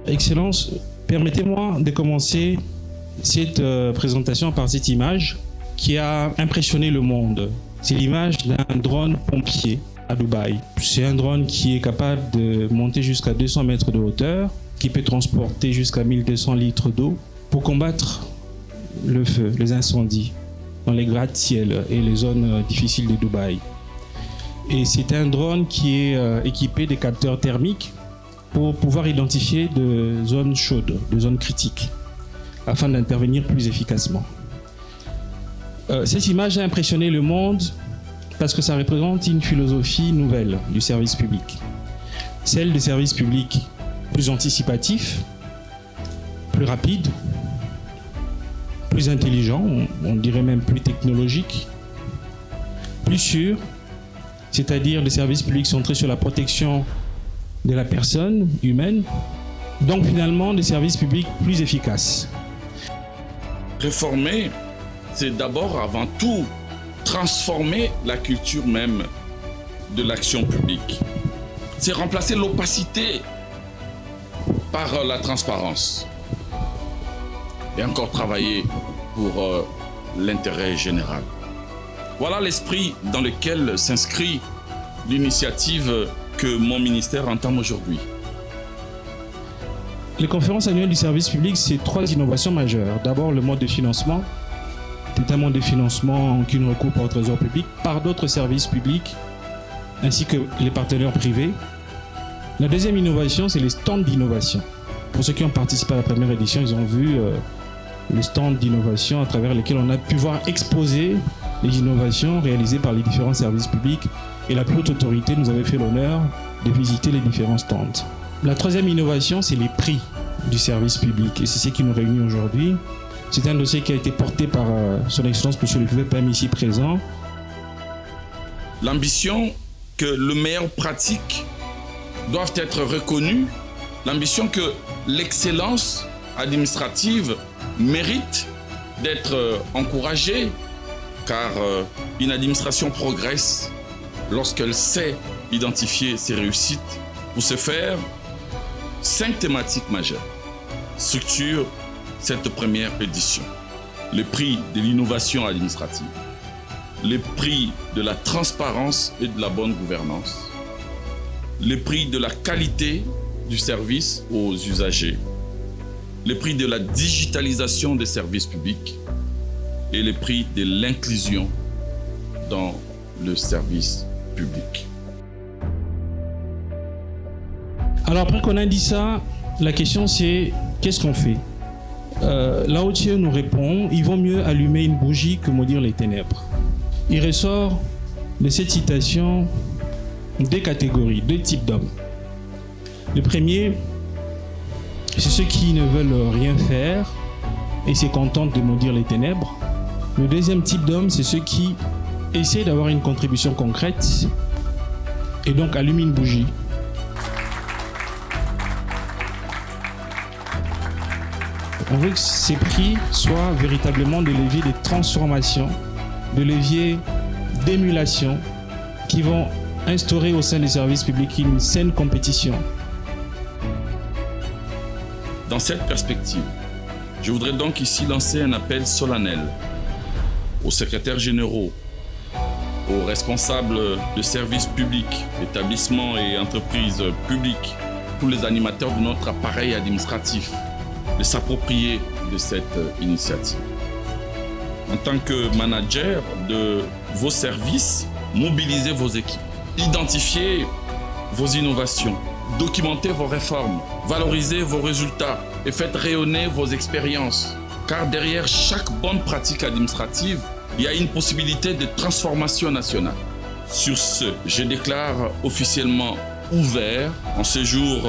Excellence, permettez-moi de commencer cette présentation par cette image qui a impressionné le monde. C'est l'image d'un drone pompier à Dubaï. C'est un drone qui est capable de monter jusqu'à 200 mètres de hauteur, qui peut transporter jusqu'à 1200 litres d'eau pour combattre le feu, les incendies dans les gratte-ciel et les zones difficiles de Dubaï. Et c'est un drone qui est équipé de capteurs thermiques pour pouvoir identifier des zones chaudes, des zones critiques, afin d'intervenir plus efficacement. Cette image a impressionné le monde parce que ça représente une philosophie nouvelle du service public. Celle du service public plus anticipatif, plus rapide, plus intelligent, on dirait même plus technologique, plus sûr, c'est-à-dire des services publics centrés sur la protection de la personne humaine, donc finalement des services publics plus efficaces. Réformer, c'est d'abord, avant tout, transformer la culture même de l'action publique. C'est remplacer l'opacité par la transparence. Et encore travailler pour l'intérêt général. Voilà l'esprit dans lequel s'inscrit l'initiative que mon ministère entame aujourd'hui. Les conférences annuelles du service public, c'est 3 innovations majeures. D'abord, le mode de financement. C'est un mode de financement qui ne recoupe pas au trésor public par d'autres services publics ainsi que les partenaires privés. La deuxième innovation, c'est les stands d'innovation. Pour ceux qui ont participé à la première édition, ils ont vu les stands d'innovation à travers lesquels on a pu voir exposer les innovations réalisées par les différents services publics. Et la plus haute autorité nous avait fait l'honneur de visiter les différents stands. La troisième innovation, c'est les prix du service public. Et c'est ce qui nous réunit aujourd'hui. C'est un dossier qui a été porté par son Excellence M. le PM ici présent. L'ambition que les meilleures pratiques doivent être reconnues, l'ambition que l'excellence administrative mérite d'être encouragée, car une administration progresse lorsqu'elle sait identifier ses réussites. Pour ce faire, 5 thématiques majeures structurent cette première édition. Le prix de l'innovation administrative, le prix de la transparence et de la bonne gouvernance, le prix de la qualité du service aux usagers, le prix de la digitalisation des services publics et le prix de l'inclusion dans le service public. Alors après qu'on a dit ça, la question c'est qu'est-ce qu'on fait? Lao Tse nous répond, il vaut mieux allumer une bougie que maudire les ténèbres. Il ressort de cette citation 2 catégories, 2 types d'hommes. Le premier, c'est ceux qui ne veulent rien faire et se contentent de maudire les ténèbres. Le deuxième type d'hommes, c'est ceux qui essaient d'avoir une contribution concrète et donc allument une bougie. On veut que ces prix soient véritablement des leviers de transformation, des leviers d'émulation qui vont instaurer au sein des services publics une saine compétition. Dans cette perspective, je voudrais donc ici lancer un appel solennel aux secrétaires généraux, aux responsables de services publics, établissements et entreprises publiques, tous les animateurs de notre appareil administratif, de s'approprier de cette initiative. En tant que manager de vos services, mobilisez vos équipes, identifiez vos innovations, documentez vos réformes, valorisez vos résultats et faites rayonner vos expériences. Car derrière chaque bonne pratique administrative, il y a une possibilité de transformation nationale. Sur ce, je déclare officiellement ouvert, en ce jour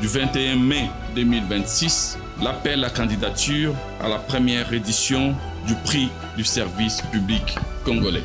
du 21 mai 2026, l'appel à candidature à la première édition du prix du service public congolais.